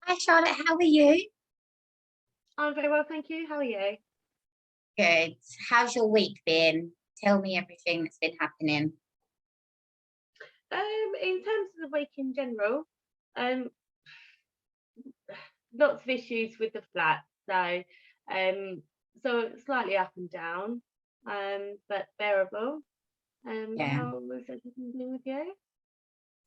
Hi Charlotte, how are you? I'm very well, thank you. How are you? Good. How's your week been? Tell me everything that's been happening. In terms of the week in general, um, lots of issues with the flat. Um, so slightly up and down, but bearable. Yeah. How was everything been with you?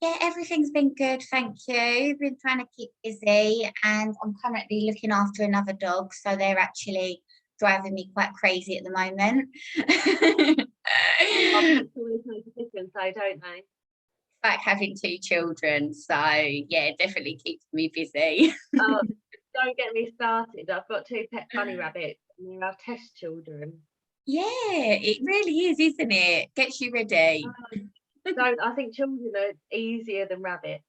Yeah, everything's been good, thank you. Been trying to keep busy and I'm currently looking after another dog, so they're actually driving me quite crazy at the moment. It's always make a difference, though, don't they? Like having two children, so yeah, it definitely keeps me busy. Oh, don't get me started. I've got two pet bunny rabbits, and they're our test children. Yeah, it really is, isn't it? Gets you ready. Don't I think children are easier than rabbits.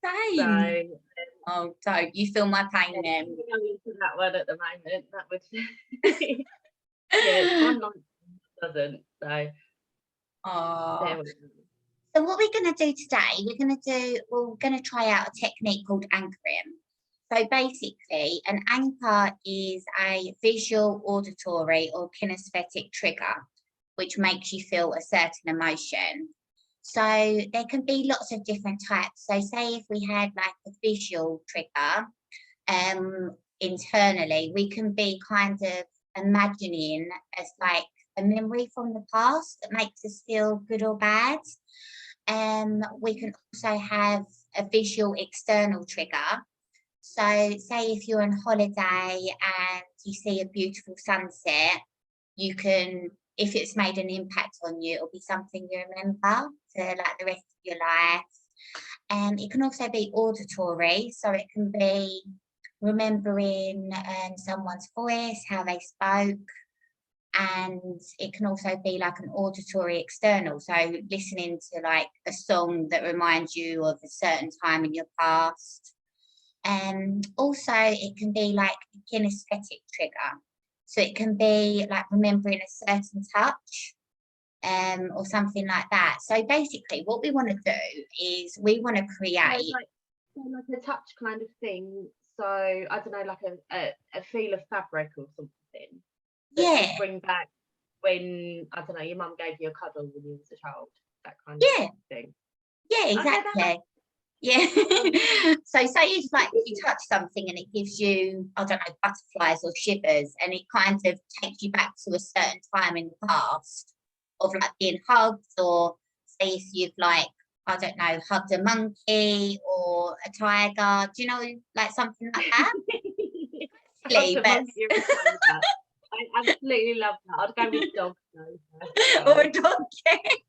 So Same. Oh, don't you feel my pain yeah, then? we're going into that one at the moment. That would yeah, one likes doesn't. So Oh, there we go. so what we're going to do today, we're going to try out a technique called anchoring. So basically, an anchor is a visual, auditory, or kinesthetic trigger, which makes you feel a certain emotion. So there can be lots of different types. So say if we had like a visual trigger, internally, we can be kind of imagining as like a memory from the past that makes us feel good or bad. We can also have a visual external trigger. So say if you're on holiday and you see a beautiful sunset, you can, if it's made an impact on you, it'll be something you remember for like the rest of your life. It can also be auditory, so it can be remembering someone's voice, how they spoke, and it can also be like an auditory external, so listening to like a song that reminds you of a certain time in your past. Also it can be like a kinesthetic trigger, so it can be like remembering a certain touch, or something like that. So basically what we want to do is we want to So create. like a touch kind of thing. So I don't know, like a feel of fabric or something that Yeah, just bring back when I don't know your mum gave you a cuddle when you was a child, that kind of yeah, thing. yeah, Okay, that exactly. Yeah. makes So say it's like you touch something and it gives you, I don't know, butterflies or shivers, and it kind of takes you back to a certain time in the past of like being hugged, or say if you've like, I don't know, hugged a monkey or a tiger, do you know, like something like that? I love Silly, the but monkey reply with that. I absolutely love that. I'd go with dog though first as or well. a donkey.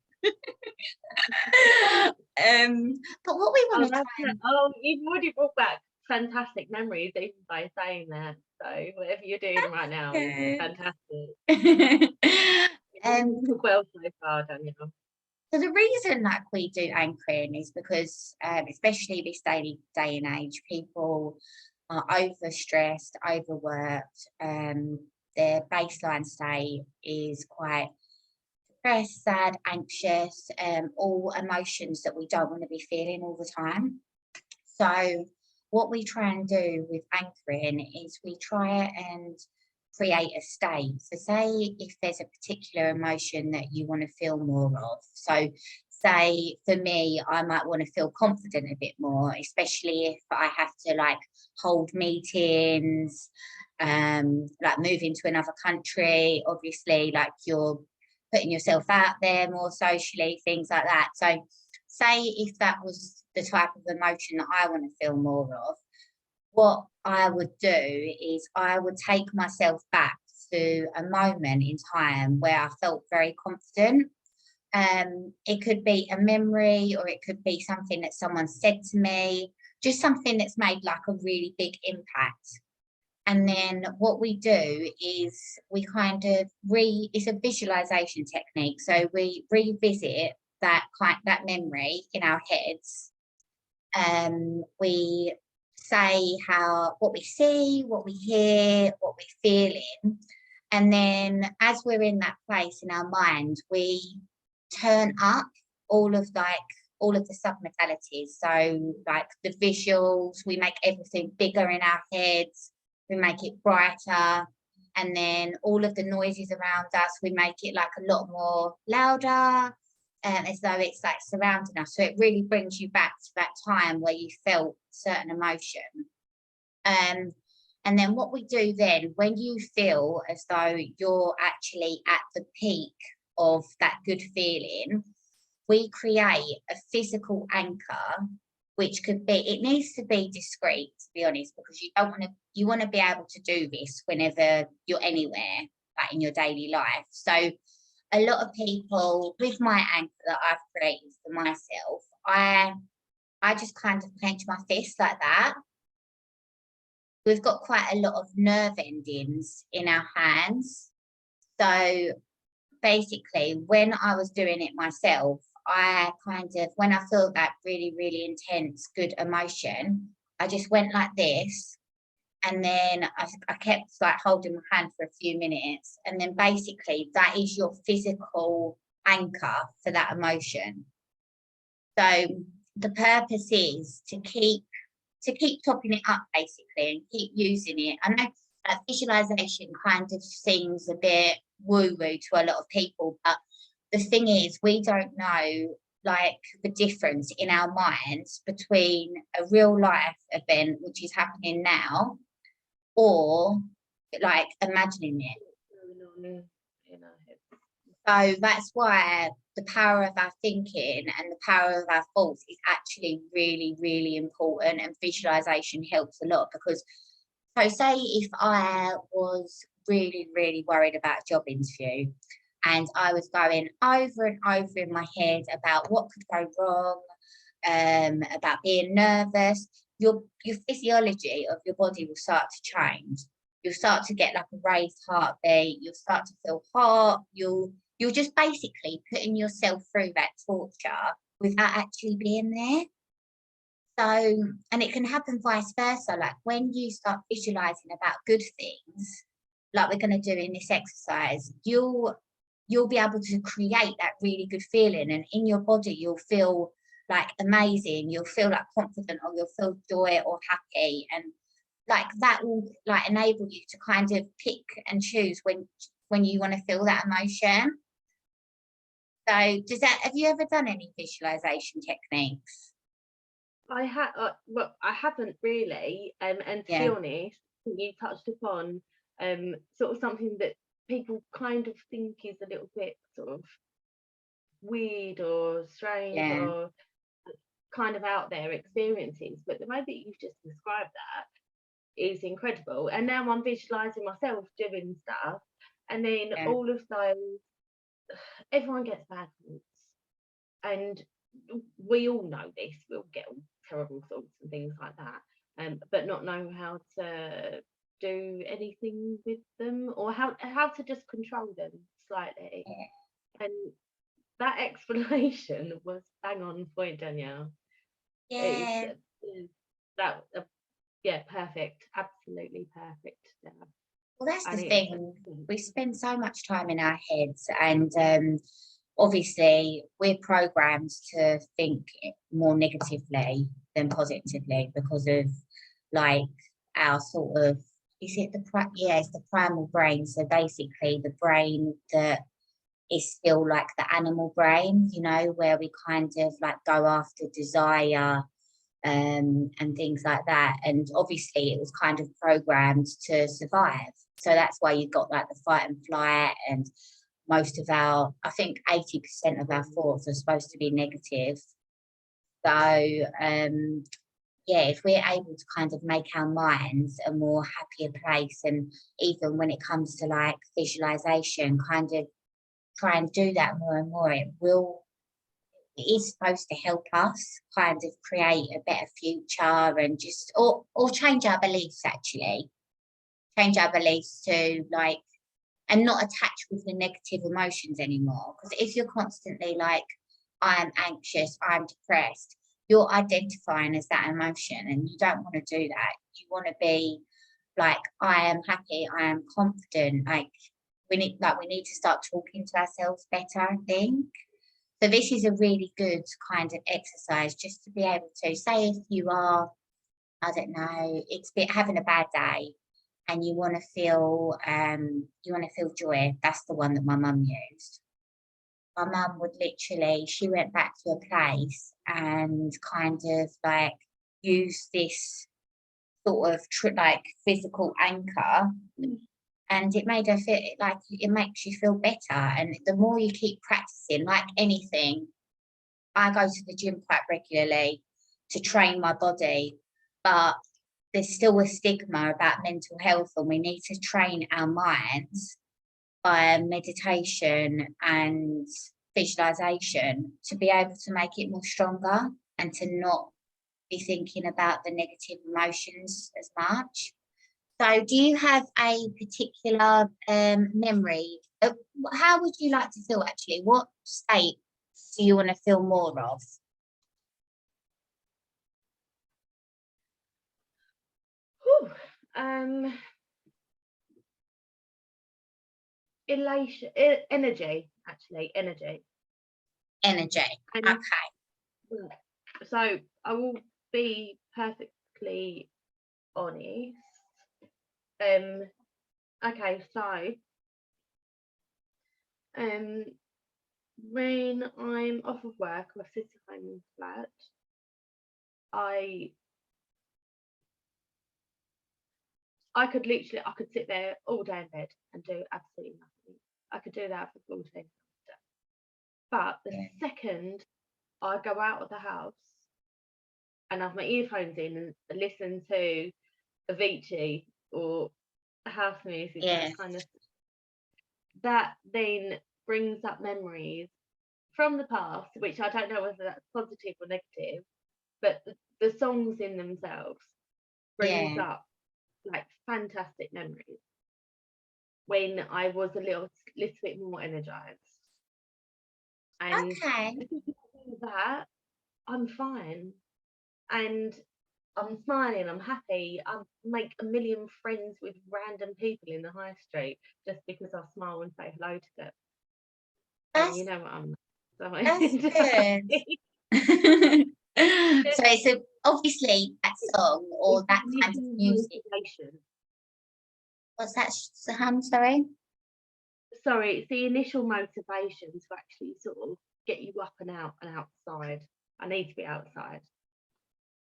But what we want Oh, to that's try it. and Oh, you've already brought back fantastic memories even by saying that. So whatever you're doing right now is fantastic. um, You're doing well so far, Danielle. So the reason that we do anchoring is because, especially this day and age, people are overstressed, overworked. Their baseline state is quite depressed, sad, anxious, all emotions that we don't want to be feeling all the time. So what we try and do with anchoring is we try and create a state. So say if there's a particular emotion that you want to feel more of. So say for me, I might want to feel confident a bit more, especially if I have to like hold meetings, like move into another country, obviously like you're putting yourself out there more socially, things like that. So say if that was the type of emotion that I want to feel more of, what I would do is I would take myself back to a moment in time where I felt very confident. It could be a memory or it could be something that someone said to me, just something that's made like a really big impact. And then what we do is we kind of it's a visualization technique. So we revisit that memory in our heads. We say how what we see, what we hear, what we're feeling. And then as we're in that place in our mind, we turn up all of like all of the submodalities. So like the visuals, we make everything bigger in our heads, we make it brighter, and then all of the noises around us, we make it like a lot more louder, as though it's like surrounding us. So it really brings you back to that time where you felt certain emotion. And then what we do then, when you feel as though you're actually at the peak of that good feeling, we create a physical anchor, which could be, it needs to be discreet, to be honest, because you don't want to, you want to be able to do this whenever you're anywhere, like in your daily life. So a lot of people, with my anchor that I've created for myself, I just kind of clench my fist like that. We've got quite a lot of nerve endings in our hands. So basically, when I was doing it myself, I kind of, when I feel that really, really intense, good emotion, I just went like this. And then I kept like holding my hand for a few minutes. And then basically that is your physical anchor for that emotion. So the purpose is to keep topping it up basically and keep using it. I know visualization kind of seems a bit woo-woo to a lot of people, but the thing is, we don't know like the difference in our minds between a real life event which is happening now or like imagining it. So that's why the power of our thinking and the power of our thoughts is actually really, really important, and visualization helps a lot. Because so say if I was really, really worried about a job interview and I was going over and over in my head about what could go wrong, about being nervous, your physiology of your body will start to change. You'll start to get like a raised heartbeat, you'll start to feel hot, you're just basically putting yourself through that torture without actually being there. So, and it can happen vice versa. Like when you start visualizing about good things, like we're going to do in this exercise, you'll be able to create that really good feeling, and in your body you'll feel like amazing, you'll feel like confident, or you'll feel joy or happy, and like that will like enable you to kind of pick and choose when you want to feel that emotion. So does that, have you ever done any visualization techniques? I had, well, I haven't really, and to be honest, you touched upon sort of something that people kind of think is a little bit sort of weird or strange or kind of out there experiences, but the way that you've just described that is incredible. And now I'm visualizing myself doing stuff, and then all of those, everyone gets bad thoughts, and we all know this, we'll get all terrible thoughts and things like that, but not know how to do anything with them, or how to just control them slightly. And that explanation was bang on point, Danielle. It's that perfect, absolutely perfect. Well, that's the thing, we spend so much time in our heads, and obviously we're programmed to think more negatively than positively because of like our sort of, is it it's the primal brain. So basically the brain that is still like the animal brain, you know, where we kind of like go after desire and things like that. And obviously it was kind of programmed to survive. So that's why you've got like the fight and flight, and most of our, I think 80% of our thoughts are supposed to be negative. So yeah, if we're able to kind of make our minds a more happier place, and even when it comes to like visualization, kind of try and do that more and more, it is supposed to help us kind of create a better future, and just or change our beliefs, actually change our beliefs to like, and not attach with the negative emotions anymore. Because if you're constantly like, I'm anxious, I'm depressed, you're identifying as that emotion, and you don't want to do that. You want to be like, I am happy, I am confident. Like we need to start talking to ourselves better, I think. So this is a really good kind of exercise just to be able to say if you are, I don't know, having a bad day and you want to feel joy. That's the one that my mum used. My mum would literally, she went back to a place and kind of like use this sort of like physical anchor, and it made her feel like it makes you feel better. And the more you keep practicing, like anything, I go to the gym quite regularly to train my body, but there's still a stigma about mental health, and we need to train our minds by meditation and visualization to be able to make it more stronger and to not be thinking about the negative emotions as much. So do you have a particular memory? How would you like to feel actually? What state do you want to feel more of? Elation, energy, actually, energy. Energy, okay. So I will be perfectly honest. Okay, so when I'm off of work or sitting home in flat, I could sit there all day in bed and do absolutely nothing. I could do that for 14 hours. But the second I go out of the house and have my earphones in and listen to Avicii or house music, that kind of, that then brings up memories from the past, which I don't know whether that's positive or negative, but the songs in themselves brings up like fantastic memories when I was a little bit more energized. And because of that, I'm fine. And I'm smiling, I'm happy, I make a million friends with random people in the high street just because I smile and say hello to them. And you know what I'm like. That's good. So it's obviously that song or that kind of music. What's that, Sam? Sorry? Sorry, it's the initial motivation to actually sort of get you up and out and outside. I need to be outside.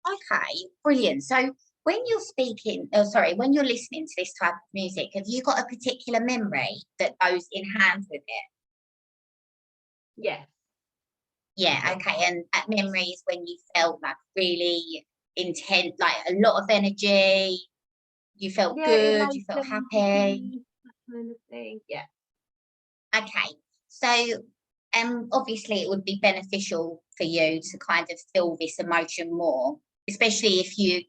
Okay, brilliant. So when you're when you're listening to this type of music, have you got a particular memory that goes in hand with it? Yes. Yeah, okay. And that memory is when you felt like really intense, like a lot of energy, you felt good, you felt happy. That kind of thing. Yeah. Okay. So obviously it would be beneficial for you to kind of feel this emotion more, especially if you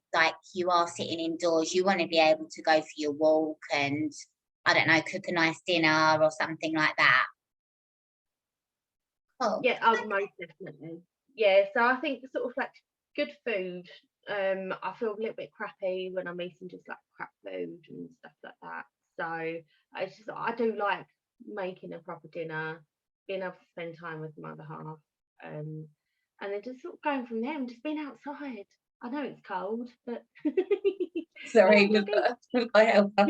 are sitting indoors, you want to be able to go for your walk and, I don't know, cook a nice dinner or something like that. Oh, yeah, most definitely. Yeah, so I think sort of like good food. I feel a little bit crappy when I'm eating just like crap food and stuff like that. So I do like making a proper dinner, being able to spend time with my other half, and then just sort of going from there and just being outside. I know it's cold, but sorry, we've got to help her.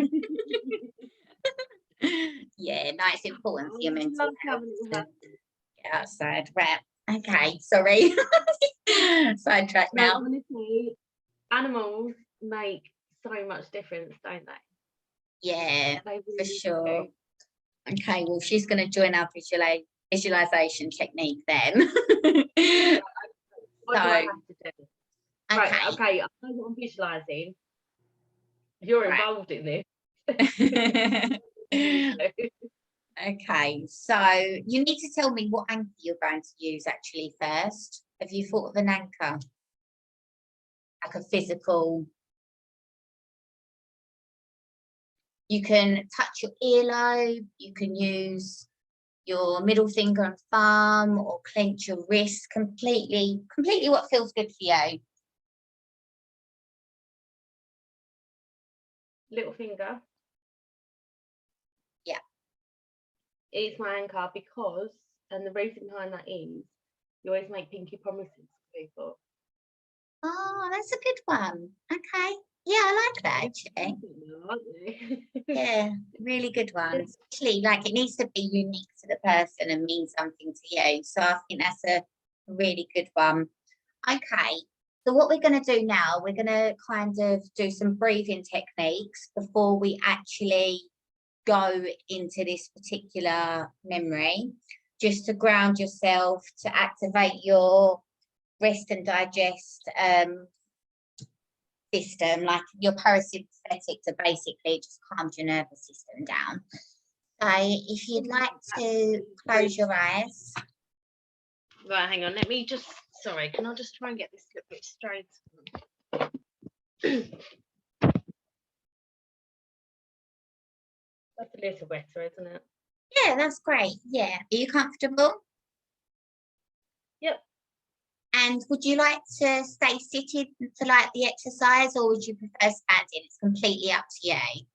Yeah, no, it's important for your mental health to get outside. Right. Okay, sorry. Sidetrack now. Honestly, animals make so much difference, don't they? Yeah, really for sure. Do. Okay, well, she's going to join our visualization technique then. What do I have to do? Right, okay, I know what I'm visualizing. You're involved in this. Okay, so you need to tell me what anchor you're going to use actually first. Have you thought of an anchor? Like a physical. You can touch your earlobe, you can use your middle finger and thumb or clench your wrist, completely what feels good for you. Little finger. Yeah. Is my anchor because And the reason behind that is you always make pinky promises to people. Oh, that's a good one. Okay. Yeah, I like that actually. Yeah, really good one. Especially like it needs to be unique to the person and mean something to you. So I think that's a really good one. Okay. So what we're going to do now, we're going to kind of do some breathing techniques before we actually go into this particular memory, just to ground yourself, to activate your rest and digest system, like your parasympathetic, to basically just calm your nervous system down. So if you'd like to close your eyes. Right, hang on, let me just, sorry, can I just try and get this a bit straight? That's a little better, isn't it? Yeah, that's great. Yeah. Are you comfortable? Yep. And would you like to stay seated for like the exercise, or would you prefer standing? It's completely up to you.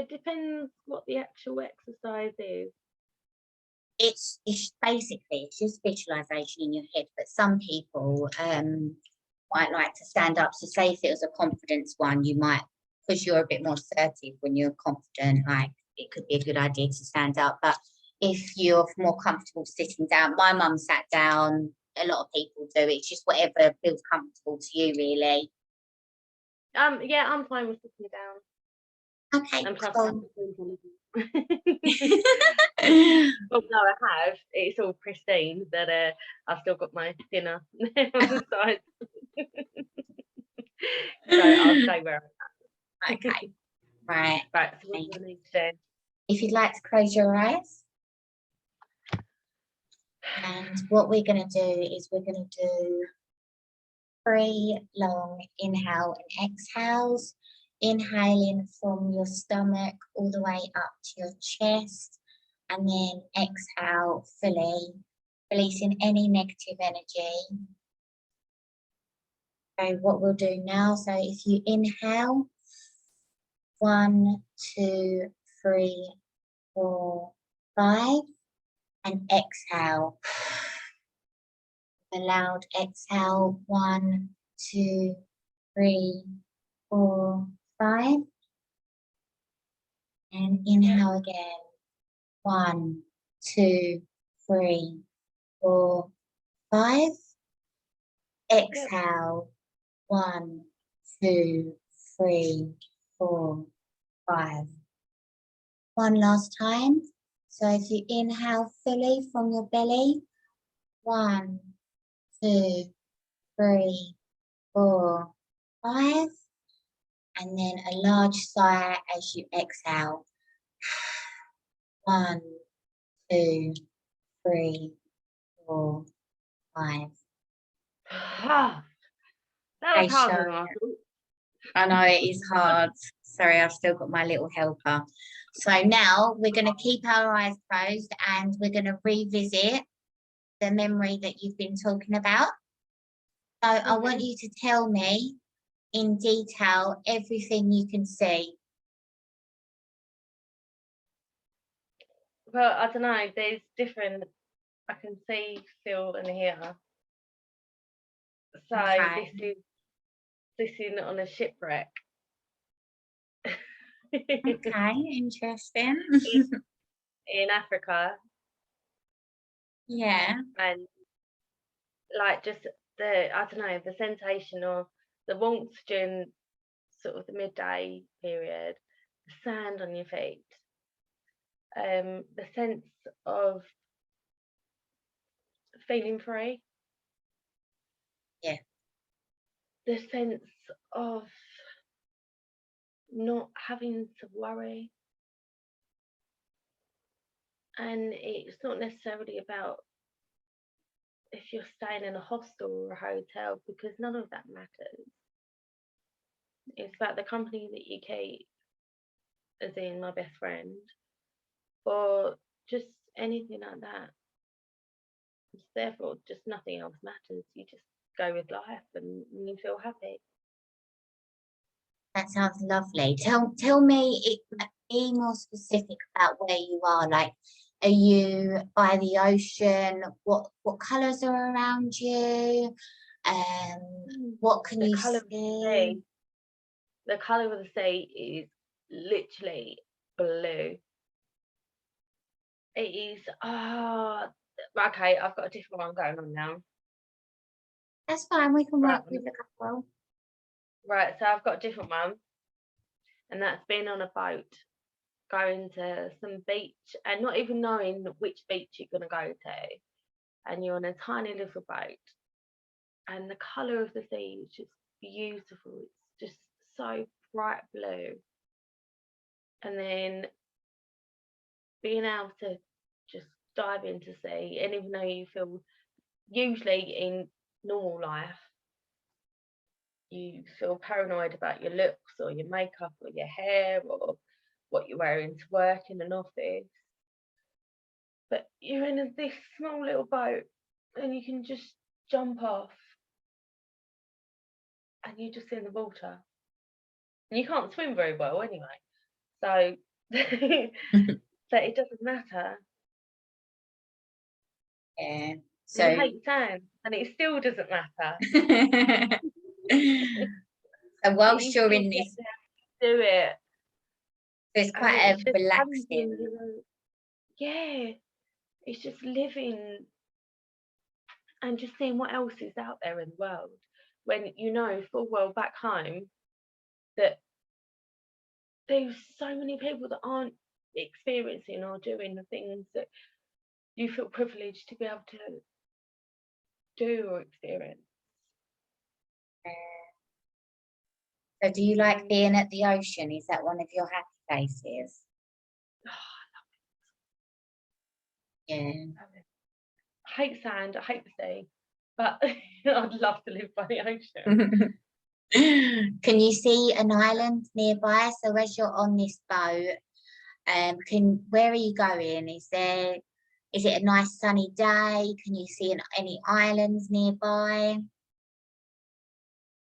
Depends what the actual exercise is. It's basically it's just visualization in your head, but some people might like to stand up. So say if it was a confidence one, you might, because you're a bit more assertive when you're confident, like it could be a good idea to stand up. But if you're more comfortable sitting down, my mum sat down, a lot of people do, it's just whatever feels comfortable to you, really. Yeah, I'm fine with sitting down. Okay, cool. Although I have, it's all pristine, that I've still got my dinner on the side. So I'll stay where I'm at. Okay, right. Right, so what do I need to do? If you'd like to close your eyes. And what we're going to do is we're going to do 3 long inhale and exhales. Inhaling from your stomach all the way up to your chest, and then exhale fully, releasing any negative energy. So what we'll do now, so if you inhale, 1, 2, 3, 4, 5, and exhale. A loud exhale, 1, 2, 3, 4, 5. And inhale again, 1, 2, 3, 4, 5. Exhale, 1, 2, 3, 4, 5. One last time. So if you inhale fully from your belly, 1, 2, 3, 4, 5. And then a large sigh as you exhale. 1, 2, 3, 4, 5. That was harder than I thought. I know it is hard. Sorry, I've still got my little helper. So now we're going to keep our eyes closed and we're going to revisit the memory that you've been talking about. So I want you to tell me in detail everything you can see. Well, I don't know, there's different, I can see, feel and hear. So Okay. this is on a shipwreck. Okay, interesting. in Africa. Yeah. And like just the, I don't know, the sensation of the warmth during sort of the midday period, the sand on your feet, the sense of feeling free. Yeah. The sense of not having to worry. And it's not necessarily about if you're staying in a hostel or a hotel, because none of that matters. It's about the company that you keep, as in my best friend, or just anything like that. Therefore, just nothing else matters. You just go with life and you feel happy. That sounds lovely. Tell me, be more specific about where you are. Like, Are you by the ocean? What colours are around you? What can you see? The colour of the sea is literally blue. It is, okay, I've got a different one going on now. That's fine, we can work with a couple. Right, so I've got a different one, and that's being on a boat, going to some beach, and not even knowing which beach you're going to go to. And you're on a tiny little boat, and the colour of the sea is just beautiful. It's just so bright blue. And then being able to just dive into sea, and even though you feel, usually in normal life, you feel paranoid about your looks or your makeup or your hair or what you're wearing to work in an office. But you're in this small little boat and you can just jump off and you're just in the water. And you can't swim very well anyway. So, so it doesn't matter. Yeah. So you hate sand and it still doesn't matter. So whilst you're in this, do it. It's quite a relaxing. Yeah, it's just living and just seeing what else is out there in the world. When you know full well back home that there's so many people that aren't experiencing or doing the things that you feel privileged to be able to do or experience. So do you like being at the ocean? Is that one of your happy places? Oh, I love it. Yeah. I hate sand, I hate the sea, but I'd love to live by the ocean. Can you see an island nearby? So as you're on this boat, where are you going? Is it a nice sunny day? Can you see any islands nearby?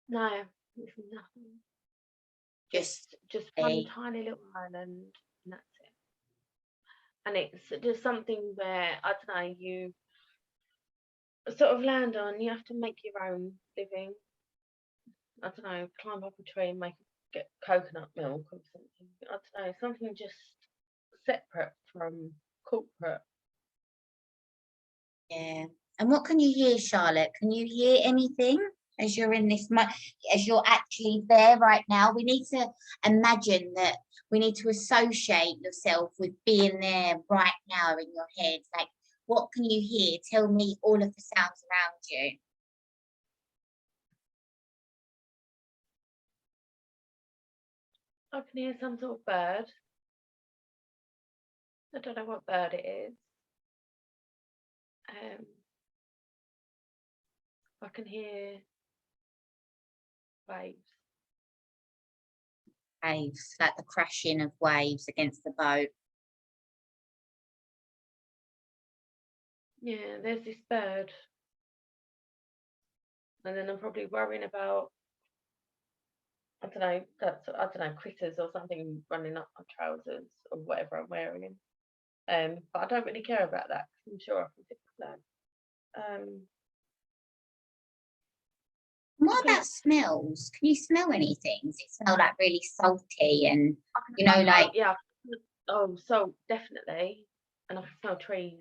No, there's nothing. Just one tiny little island, and that's it. And it's just something where, I don't know, you sort of land on, you have to make your own living. I don't know, climb up a tree and get coconut milk or something. I don't know, something just separate from corporate. Yeah. And what can you hear, Charlotte? Can you hear anything as you're in this, as you're actually there right now? We need to imagine that, we need to associate yourself with being there right now in your head. Like, what can you hear? Tell me all of the sounds around you. I can hear some sort of bird. I don't know what bird it is. I can hear waves. Waves, like the crashing of waves against the boat. Yeah, there's this bird. And then I'm probably worrying about, I don't know, critters or something running up my trousers or whatever I'm wearing. But I don't really care about that because I'm sure I can fix that. What about smells? Can you smell anything? Does it smell like really salty and, you know, like... Yeah. Oh, so definitely. And I can smell trees.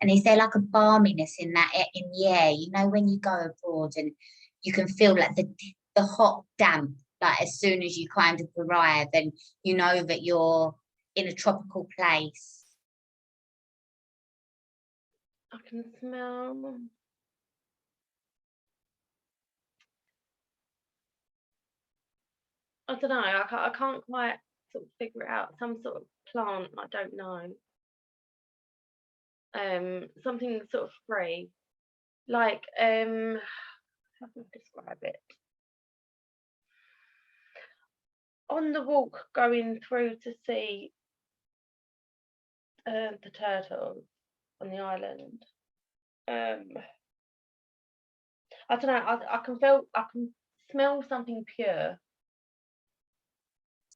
And is there like a balminess in the air? You know, when you go abroad and you can feel like the hot damp, like as soon as you kind of arrive, and you know that you're in a tropical place. I can smell... I don't know, I can't quite sort of figure it out. Some sort of plant, I don't know. Something sort of free. Like, how can I describe it? On the walk going through to see the turtles on the island. I don't know, I can smell something pure.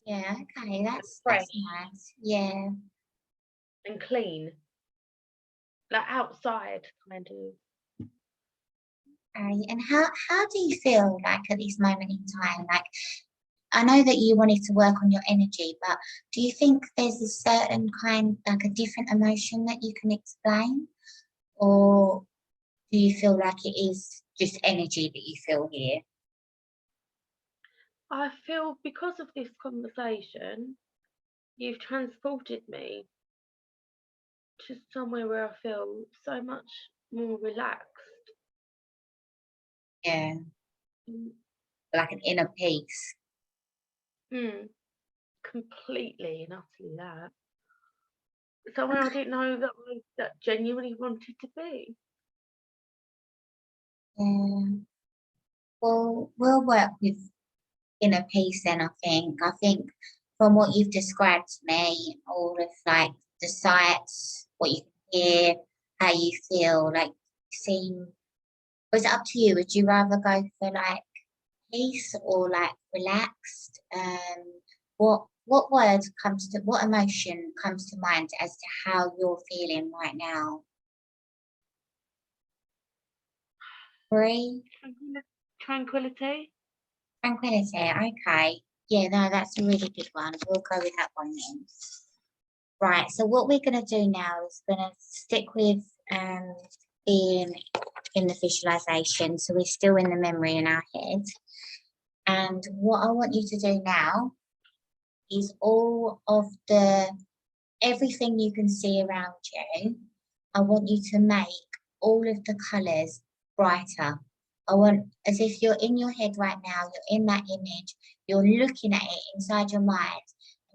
Yeah, okay, that's nice. Yeah. and clean, like outside kind of. Okay. And how do you feel like at this moment in time? Like, I know that you wanted to work on your energy, but do you think there's a certain kind, like a different emotion that you can explain? Or do you feel like it is just energy that you feel here? I feel because of this conversation, you've transported me to somewhere where I feel so much more relaxed. Yeah, Mm, like an inner peace. completely and utterly that. Somewhere I didn't know that genuinely wanted to be. Yeah. Well, we'll work with inner peace then, I think. I think from what you've described to me, all of like the sights, what you hear, how you feel, like seem was it up to you? Would you rather go for like peace or like relaxed? What word comes to what emotion comes to mind as to how you're feeling right now? Free? Tranquility. Tranquility, okay. Yeah, no, that's a really good one. We'll go with that one then. Right, so what we're going to do now is going to stick with being in the visualization. So we're still in the memory in our head. And what I want you to do now is all of everything you can see around you, I want you to make all of the colours brighter. I want, as if you're in your head right now, you're in that image, you're looking at it inside your mind,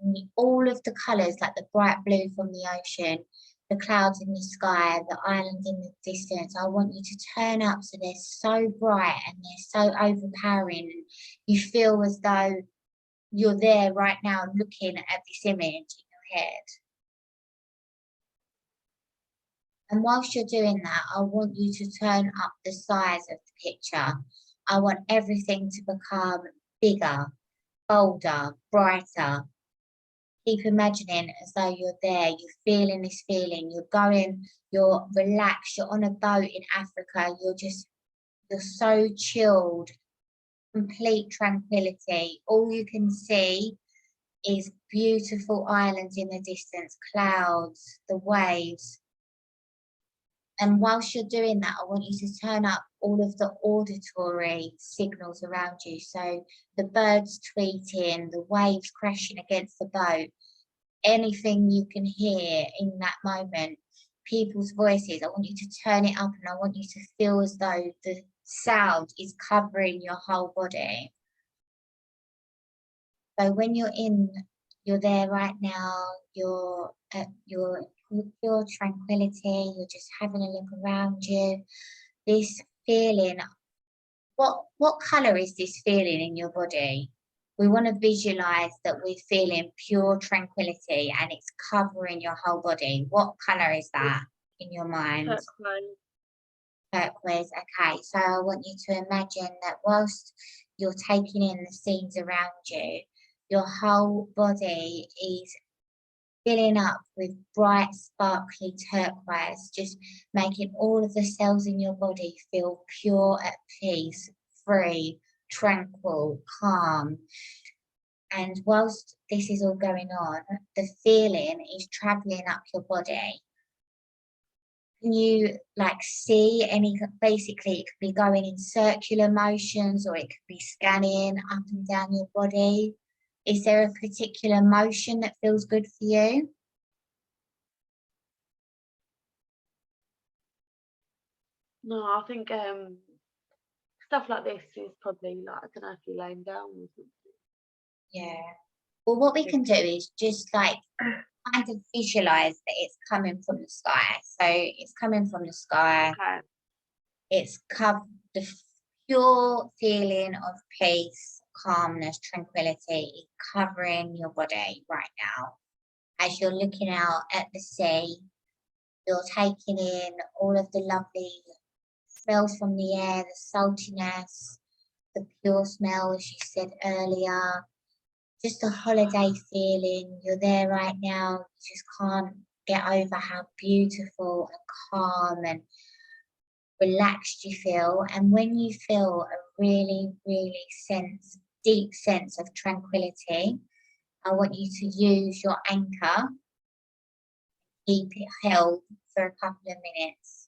and all of the colours, like the bright blue from the ocean, the clouds in the sky, the island in the distance, I want you to turn up so they're so bright and they're so overpowering. You feel as though you're there right now looking at this image in your head. And whilst you're doing that, I want you to turn up the size of the picture. I want everything to become bigger, bolder, brighter. Keep imagining as though you're there, you're feeling this feeling, you're relaxed, you're on a boat in Africa, you're so chilled, complete tranquility. All you can see is beautiful islands in the distance, clouds, the waves. And whilst you're doing that, I want you to turn up all of the auditory signals around you. So the birds tweeting, the waves crashing against the boat, anything you can hear in that moment, people's voices, I want you to turn it up and I want you to feel as though the sound is covering your whole body. So when you're there right now, you're at your pure tranquility, you're just having a look around you. This feeling, what color is this feeling in your body? We want to visualize that we're feeling pure tranquility and it's covering your whole body. What color is that in your mind? Turquoise. Turquoise. Okay, so I want you to imagine that whilst you're taking in the scenes around you, your whole body is filling up with bright, sparkly turquoise, just making all of the cells in your body feel pure, at peace, free, tranquil, calm. And whilst this is all going on, the feeling is traveling up your body. Can you like see any, basically it could be going in circular motions or it could be scanning up and down your body. Is there a particular motion that feels good for you? No, I think stuff like this is probably like, I don't know if you're laying down or something. Yeah. Well, what we can do is just like kind of visualize that it's coming from the sky. So it's coming from the sky. Okay. It's the pure feeling of peace, calmness, tranquility covering your body right now. As you're looking out at the sea, you're taking in all of the lovely smells from the air, the saltiness, the pure smell, as you said earlier, just a holiday feeling. You're there right now, you just can't get over how beautiful and calm and relaxed you feel. And when you feel a really, really deep sense of tranquility, I want you to use your anchor, keep it held for a couple of minutes.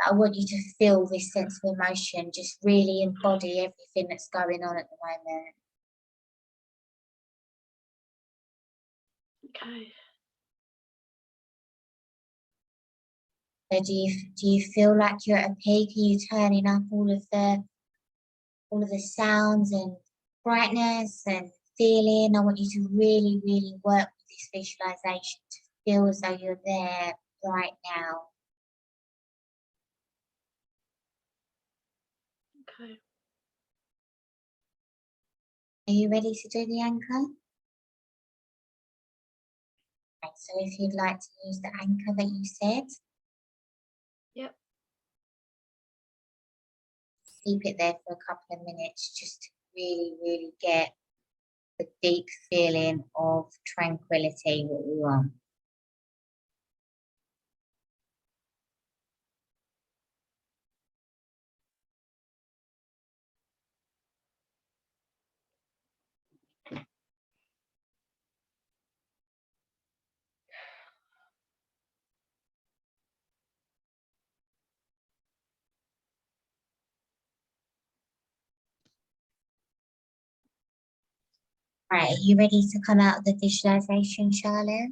I want you to feel this sense of emotion, just really embody everything that's going on at the moment. Okay. So do you feel like you're at a peak? Are you turning up all of the sounds and brightness and feeling? I want you to really, really work with this visualization to feel as though you're there right now. Okay. Are you ready to do the anchor? Okay, so if you'd like to use the anchor that you said. Yep. Keep it there for a couple of minutes just to really, really get the deep feeling of tranquility that we want. Right, are you ready to come out of the visualization, Charlotte?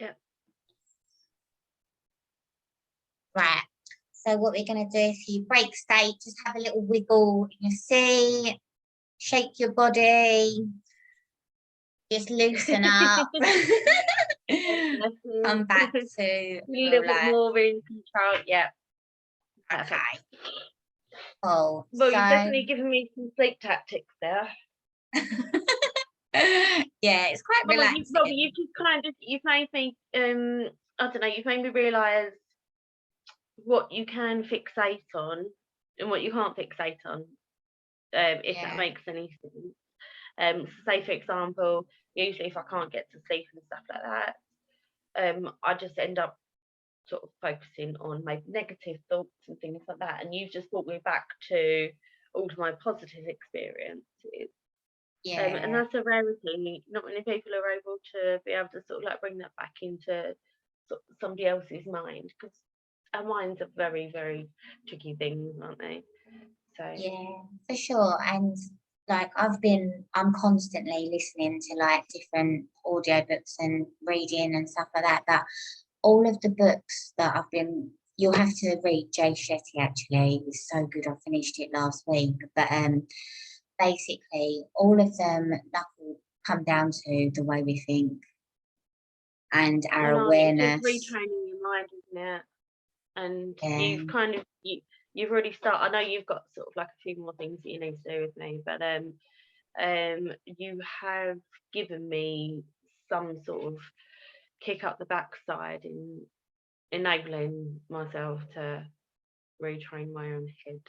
Yep. Right, so what we're going to do, if you break state, just have a little wiggle in your seat, shake your body, just loosen up. Come back to a little bit more in control. Yeah. Okay. Oh, well, you've definitely given me some sleep tactics there. Yeah, it's quite relaxing. You just kind of, you've made me I don't know, you've made me realise what you can fixate on and what you can't fixate on, if that makes any sense. Say for example, usually if I can't get to sleep and stuff like that, I just end up sort of focusing on my negative thoughts and things like that, and you've just brought me back to all of my positive experiences. And that's a rarity. Not many people are able to be able to sort of like bring that back into somebody else's mind, because our minds are very, very tricky things, aren't they? So yeah, for sure. And like I'm constantly listening to like different audiobooks and reading and stuff like that. But all of the books that you'll have to read Jay Shetty, actually. It's so good. I finished it last week. But basically all of them come down to the way we think and our awareness. It's just retraining your mind, isn't it? And you've kind of you've already started. I know you've got sort of like a few more things that you need to do with me, but you have given me some sort of kick up the backside in enabling myself to retrain my own head.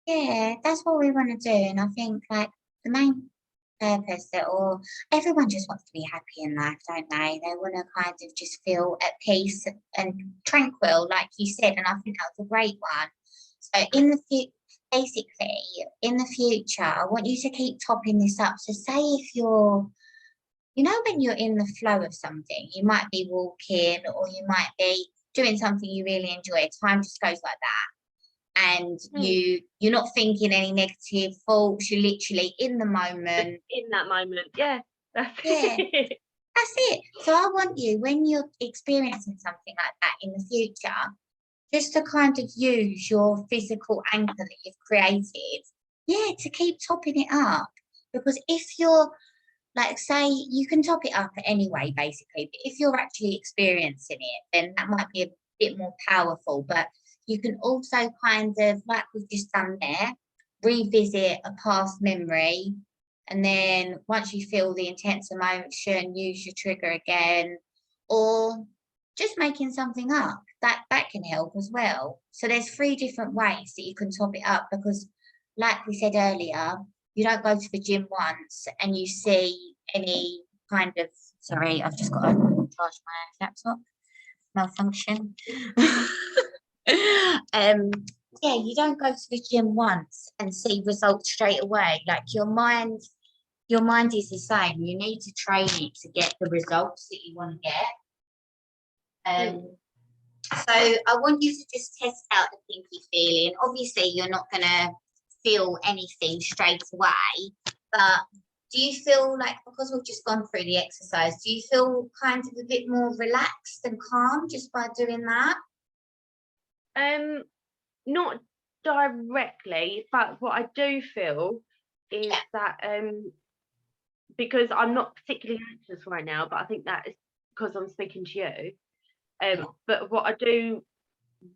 Yeah, that's what we want to do. And I think like the main purpose or everyone just wants to be happy in life, don't they? They want to kind of just feel at peace and tranquil, like you said, and I think that was a great one. So basically in the future, I want you to keep topping this up. So say if when you're in the flow of something, you might be walking or you might be doing something you really enjoy. Time just goes like that. And you're not thinking any negative thoughts, you're literally in the moment. In that moment, yeah. That's it. So I want you, when you're experiencing something like that in the future, just to kind of use your physical anchor that you've created, to keep topping it up. Because if you're, like, say, you can top it up anyway, basically, but if you're actually experiencing it, then that might be a bit more powerful. But you can also kind of, like we've just done there, revisit a past memory. And then once you feel the intense emotion, use your trigger again, or just making something up. That can help as well. So there's 3 different ways that you can top it up, because like we said earlier, you don't go to the gym once and you see any kind of Sorry, I've just got to charge my laptop. Malfunction. Yeah, you don't go to the gym once and see results straight away. Like your mind is the same. You need to train it to get the results that you want to get. So I want you to just test out the pinky feeling. Obviously, you're not going to feel anything straight away, but do you feel like, because we've just gone through the exercise, do you feel kind of a bit more relaxed and calm just by doing that? Not directly, but what I do feel is that because I'm not particularly anxious right now, but I think that is because I'm speaking to you. But what I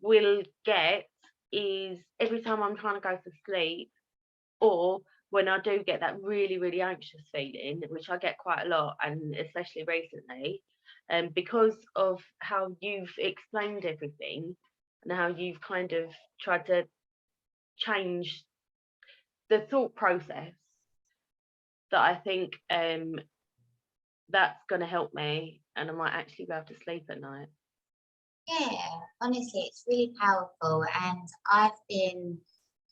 will get is every time I'm trying to go to sleep, or when I do get that really, really anxious feeling, which I get quite a lot, and especially recently, because of how you've explained everything and how you've kind of tried to change the thought process, that I think that's going to help me, and I might actually be able to sleep at night. Yeah, honestly, it's really powerful, and I've been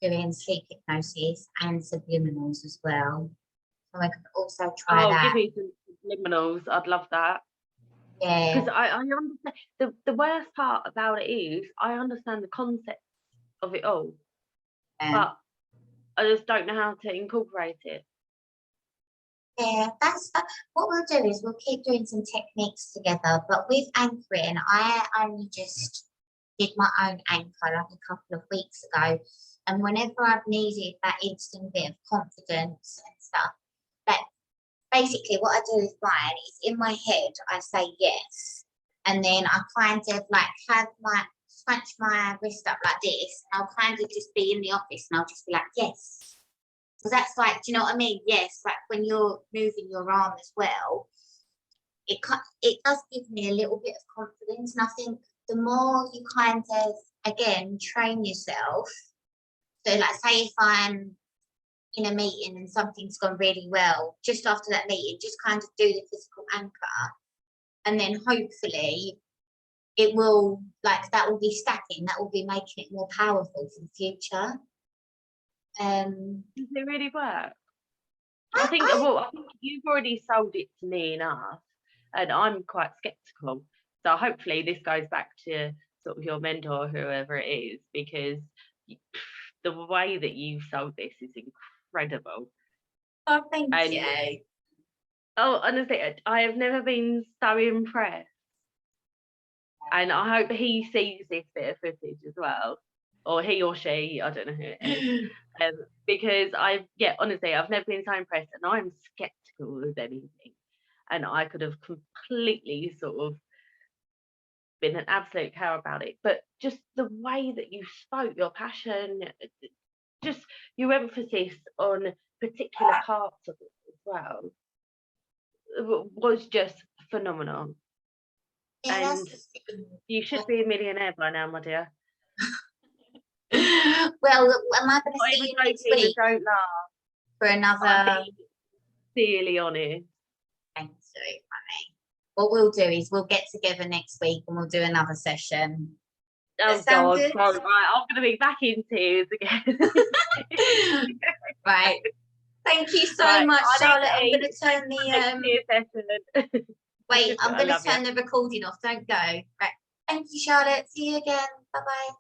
doing sleep hypnosis and subliminals as well, so I could also try that. Give me some subliminals, I'd love that. Yeah, because I understand the worst part about it is I understand the concept of it all, but I just don't know how to incorporate it. Yeah, that's what we'll do is we'll keep doing some techniques together, but with anchoring, I only just did my own anchor like a couple of weeks ago, and whenever I've needed that instant bit of confidence and stuff, like basically what I do with mine is in my head I say yes, and then I kind of like have my scrunch my wrist up like this, and I'll kind of just be in the office and I'll just be like yes. So that's like, do you know what I mean? Yes, like when you're moving your arm as well, it does give me a little bit of confidence. And I think the more you kind of, again, train yourself. So like say if I'm in a meeting and something's gone really well, just after that meeting, just kind of do the physical anchor. And then hopefully it will, like that will be stacking, that will be making it more powerful for the future. Does it really work? I think you've already sold it to me enough, and I'm quite skeptical. So hopefully this goes back to sort of your mentor, whoever it is, because the way that you've sold this is incredible. Oh, thank you. Oh, honestly, I have never been so impressed. And I hope he sees this bit of footage as well, or he or she, I don't know who it is. Because honestly, I've never been so impressed, and I'm skeptical of anything. And I could have completely sort of been an absolute cow about it. But just the way that you spoke, your passion, just your emphasis on particular parts of it as well, was just phenomenal. Yeah, and you should be a millionaire by now, my dear. Well, am I going to see you next week? Don't laugh. For another. I'm sincerely honest. Thanks, very funny. What we'll do is we'll get together next week and we'll do another session. Oh God! Right, I'm going to be back in tears again. Right. Thank you so much, Charlotte. I'm going to turn the Wait, I'm going to turn the recording off. Don't go. Right. Thank you, Charlotte. See you again. Bye-bye.